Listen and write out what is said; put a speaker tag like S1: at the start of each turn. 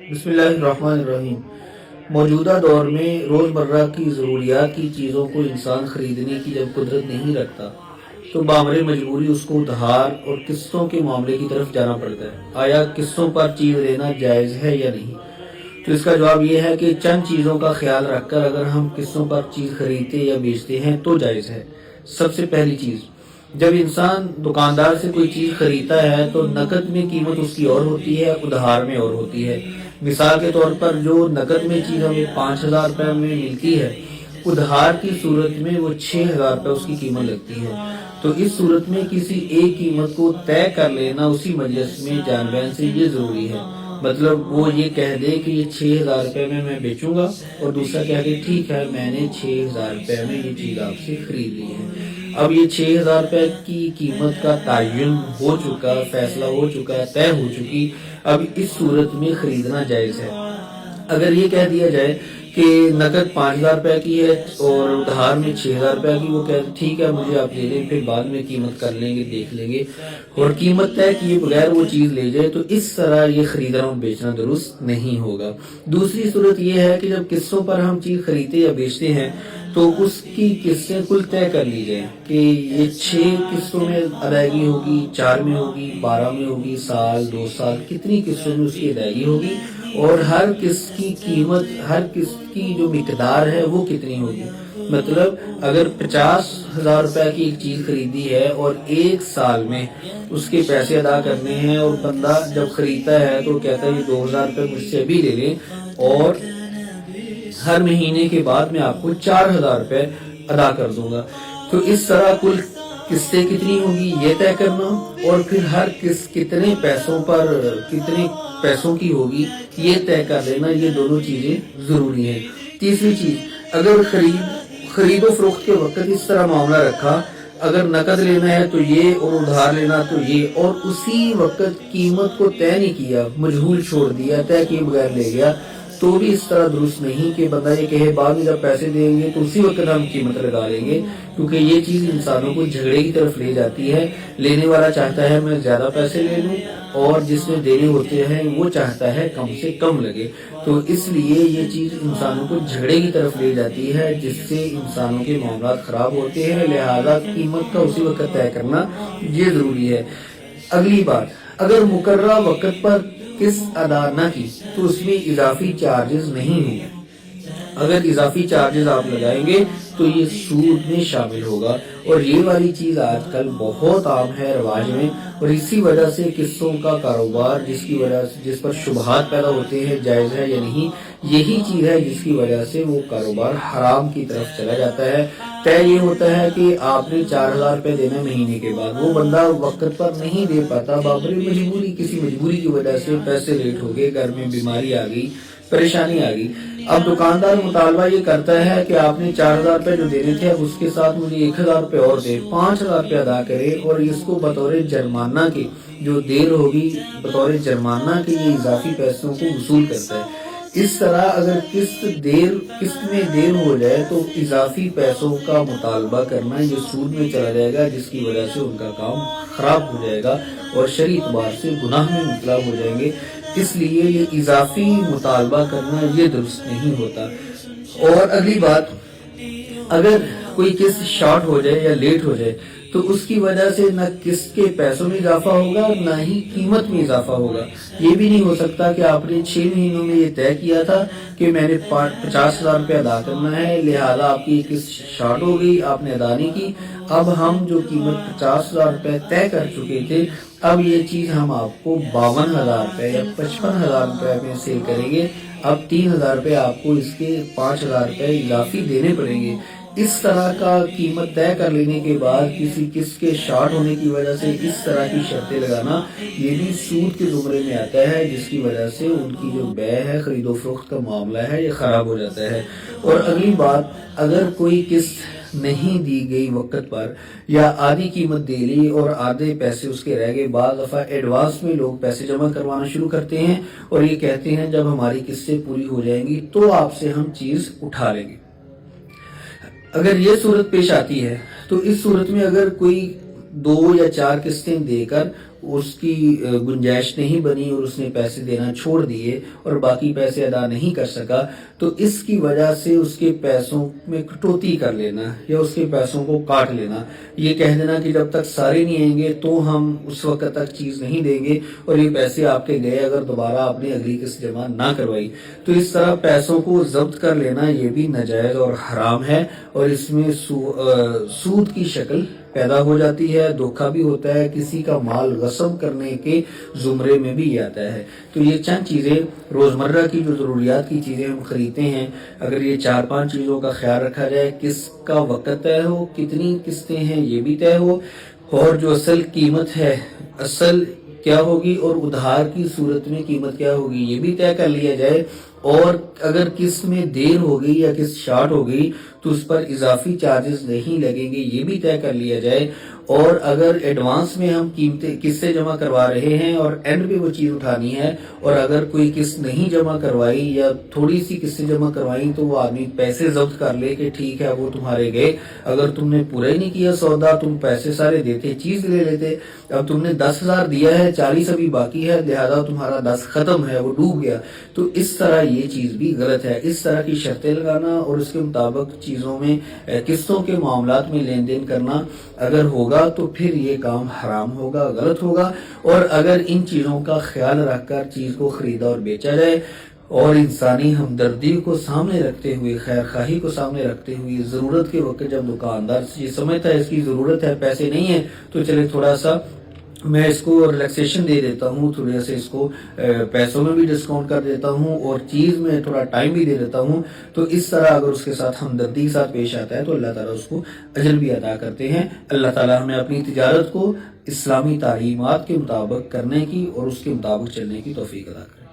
S1: बिस्मिल्लाहिर्रहमानिर्रहीम। मौजूदा दौर में रोज़मर्रा की ज़रूरियात की चीज़ों को इंसान ख़रीदने की जब कुदरत नहीं रखता तो बामरे मजबूरी उसको उधार और किस्तों के मामले की तरफ जाना पड़ता है। आया किस्तों पर चीज़ लेना जायज़ है या नहीं? तो इसका जवाब ये है कि चंद चीज़ों का ख्याल रखकर अगर हम किस्तों पर चीज़ खरीदते या बेचते हैं तो जायज़ है। सबसे पहली चीज़, जब इंसान दुकानदार से कोई चीज़ खरीदता है तो नकद में कीमत उसकी और होती है, उधार में और होती है। मिसाल के तौर पर जो नकद में चीज़ हमें 5,000 रुपये में मिलती है, उधार की सूरत में वो 6,000 रुपये उसकी कीमत लगती है। तो इस सूरत में किसी एक कीमत को तय कर लेना उसी मजलिस में जान बहन से ये ज़रूरी है। मतलब वो ये कह दे कि ये 6,000 रुपये में मैं बेचूंगा और दूसरा कह दे ठीक है मैंने 6,000 रुपये में ये चीज़ आपसे खरीद ली है। अब ये 6,000 रुपये की कीमत का तयन हो चुका, फैसला हो चुका, तय हो चुकी। अब इस सूरत में खरीदना जायज़ है। अगर ये कह दिया जाए कि नकद 5,000 रुपये की है और उधार में 6,000 रुपये की, वो कहते ठीक है मुझे आप ले लें, फिर बाद में कीमत कर लेंगे, देख लेंगे, और कीमत तय किए बगैर वो चीज़ ले जाए, तो इस तरह ये खरीदना और बेचना दुरुस्त नहीं होगा। दूसरी सूरत ये है कि जब किस्तों पर हम चीज़ खरीदते या बेचते हैं तो उसकी किस्तें कुल तय कर ली जाए कि ये 6 किस्तों में अदायगी होगी, 4 में होगी, 12 में होगी, साल 2 साल, कितनी किस्तों में उसकी अदायगी होगी और हर किस्त की कीमत, हर किस्त की जो मिकदार है वो कितनी होगी। मतलब अगर 50,000 रुपए की एक चीज खरीदी है और 1 साल में उसके पैसे अदा करने हैं और बंदा जब खरीदता है तो कहता है ये 2,000 रुपये मुझसे अभी ले लें और हर महीने के बाद मैं आपको 4,000 रुपये अदा कर दूंगा। तो इस तरह कुल किस्तें कितनी होगी ये तय करना और फिर हर किस्त कितने पैसों की होगी ये तय कर लेना, ये दोनों चीजें जरूरी हैं। तीसरी चीज, अगर खरीदो फरोख्त के वक्त इस तरह मामला रखा, अगर नकद लेना है तो ये और उधार लेना तो ये, और उसी वक्त कीमत को तय नहीं किया, मजहूल छोड़ दिया, तय किए बगैर ले गया, तो भी इस तरह दुरुस्त नहीं कि बंदा ये कहे बाद में जब पैसे देंगे तो उसी वक्त हम कीमत लगा लेंगे, क्योंकि ये चीज इंसानों को झगड़े की तरफ ले जाती है। लेने वाला चाहता है मैं ज्यादा पैसे ले लूं और जिसमें देने होते हैं वो चाहता है कम से कम लगे। तो इसलिए ये चीज इंसानों को झगड़े की तरफ ले जाती है, जिससे इंसानों के मामला खराब होते हैं। लिहाजा कीमत का उसी वक्त तय करना ये जरूरी है। अगली बात, अगर मुकर्रर वक्त पर किस्त अदा न की तो उसमें इजाफी चार्जेस नहीं होंगे। अगर इजाफी चार्जेस आप लगाएंगे तो ये सूद में शामिल होगा, और ये वाली चीज आजकल बहुत आम है रवाज में, और इसी वजह से किस्तों का कारोबार जिस पर शुबहात पैदा होते हैं जायज है या नहीं, यही चीज है जिसकी वजह से वो कारोबार हराम की तरफ चला जाता है। तय ये होता है कि आपने 4,000 रुपये देना महीने के बाद, वो बंदा वक्त पर नहीं दे पाता, बाबरी मजबूरी, किसी मजबूरी की वजह से पैसे लेट हो गए, घर में बीमारी आ गई, परेशानी आ गई। अब दुकानदार मुतालबा ये करता है कि आपने 4,000 रुपये जो देने थे अब उसके साथ मुझे 1,000 रुपये और दे, 5,000 रुपये अदा करे, और इसको बतौर जुर्माना के, जो देर होगी बतौर जुर्माना के ये इजाफी पैसों को वसूल करता है। इस तरह अगर किस्त में देर हो जाए तो इजाफी पैसों का मुतालबा करना ये सूद में चला जाएगा, जिसकी वजह से उनका काम खराब हो जाएगा और शरई एतबार से गुनाह में मुबतला हो जाएंगे। इसलिए ये इजाफी मुतालबा करना ये दुरुस्त नहीं होता। और अगली बात, अगर कोई किस्त शॉर्ट हो जाए या लेट हो जाए तो उसकी वजह से न किस्त के पैसों में इजाफा होगा न ही कीमत में इजाफा होगा। ये भी नहीं हो सकता कि आपने 6 महीनों में ये तय किया था कि मैंने 50,000 रुपये अदा करना है, लिहाजा आपकी किस्त शॉर्ट हो गई, आपने अदा नहीं की, अब हम जो कीमत 50,000 रुपये तय कर चुके थे अब ये चीज हम आपको 52,000 रुपये या 55,000 रुपये में सेल करेंगे, अब 3,000 रुपये आपको इसके 5,000 रुपये इजाफी देने पड़ेंगे। इस तरह का कीमत तय कर लेने के बाद किसी किस्त के शॉर्ट होने की वजह से इस तरह की शर्तें लगाना ये भी सूद के जुमरे में आता है, जिसकी वजह से उनकी जो बै है, खरीदो फरोख्त का मामला है, ये खराब हो जाता है। और अगली बात, अगर कोई किस्त नहीं दी गई वक्त पर या आधी कीमत दे ली और आधे पैसे उसके रह गए, बाद दफा एडवांस में लोग पैसे जमा करवाना शुरू करते हैं और ये कहते हैं जब हमारी किस्तें पूरी हो जाएंगी तो आपसे हम चीज उठा लेंगे। अगर ये सूरत पेश आती है तो इस सूरत में अगर कोई 2 या 4 किस्तें देकर اس کی گنجائش نہیں بنی اور اس نے پیسے دینا چھوڑ دیے اور باقی پیسے ادا نہیں کر سکا، تو اس کی وجہ سے اس کے پیسوں میں کٹوتی کر لینا یا اس کے پیسوں کو کاٹ لینا، یہ کہہ دینا کہ جب تک سارے نہیں آئیں گے تو ہم اس وقت تک چیز نہیں دیں گے، اور یہ پیسے آپ کے گئے اگر دوبارہ آپ نے اگلی قسط جمع نہ کروائی۔ تو اس طرح پیسوں کو ضبط کر لینا یہ بھی ناجائز اور حرام ہے، اور اس میں سود کی شکل پیدا ہو جاتی ہے، دھوکہ بھی ہوتا ہے، کسی کا مال غصب کرنے کے زمرے میں بھی آتا ہے۔ تو یہ چند چیزیں روزمرہ کی جو ضروریات کی چیزیں ہم خریدتے ہیں، اگر یہ 4-5 چیزوں کا خیال رکھا جائے، کس کا وقت طے ہو، کتنی قسطیں ہیں یہ بھی طے ہو، اور جو اصل قیمت ہے اصل کیا ہوگی اور ادھار کی صورت میں قیمت کیا ہوگی یہ بھی طے کر لیا جائے، اور اگر قسط میں دیر ہو گئی یا قسط شارٹ ہو گئی تو اس پر اضافی چارجز نہیں لگیں گے یہ بھی طے کر لیا جائے، اور اگر ایڈوانس میں ہم قسطیں جمع کروا رہے ہیں اور اینڈ پہ وہ چیز اٹھانی ہے، اور اگر کوئی قسط نہیں جمع کروائی یا تھوڑی سی قسطیں جمع کروائیں تو وہ آدمی پیسے ضبط کر لے کہ ٹھیک ہے وہ تمہارے گئے، اگر تم نے پورا ہی نہیں کیا سودا، تم پیسے سارے دیتے چیز لے لیتے، اب تم نے 10,000 دیا ہے 40 ابھی باقی ہے لہذا تمہارا 10 ختم ہے، وہ ڈوب گیا۔ تو اس طرح یہ چیز بھی غلط ہے، اس طرح کی شرطیں لگانا اور اس کے مطابق چیزوں میں قسطوں کے معاملات میں لین دین کرنا اگر ہوگا تو پھر یہ کام حرام ہوگا، غلط ہوگا، اور اگر ان چیزوں کا خیال رکھ کر چیز کو خریدا اور بیچا جائے اور انسانی ہمدردی کو سامنے رکھتے ہوئے، خیر خواہی کو سامنے رکھتے ہوئے، ضرورت کے وقت جب دکاندار یہ سمجھتا ہے اس کی ضرورت ہے پیسے نہیں ہے تو چلے تھوڑا سا میں اس کو ریلیکسیشن دے دیتا ہوں، تھوڑا سا اس کو پیسوں میں بھی ڈسکاؤنٹ کر دیتا ہوں اور چیز میں تھوڑا ٹائم بھی دے دیتا ہوں، تو اس طرح اگر اس کے ساتھ ہمدردی کے ساتھ پیش آتا ہے تو اللہ تعالیٰ اس کو اجر بھی عطا کرتے ہیں۔ اللہ تعالیٰ ہمیں اپنی تجارت کو اسلامی تعلیمات کے مطابق کرنے کی اور اس کے مطابق چلنے کی توفیق عطا کرے۔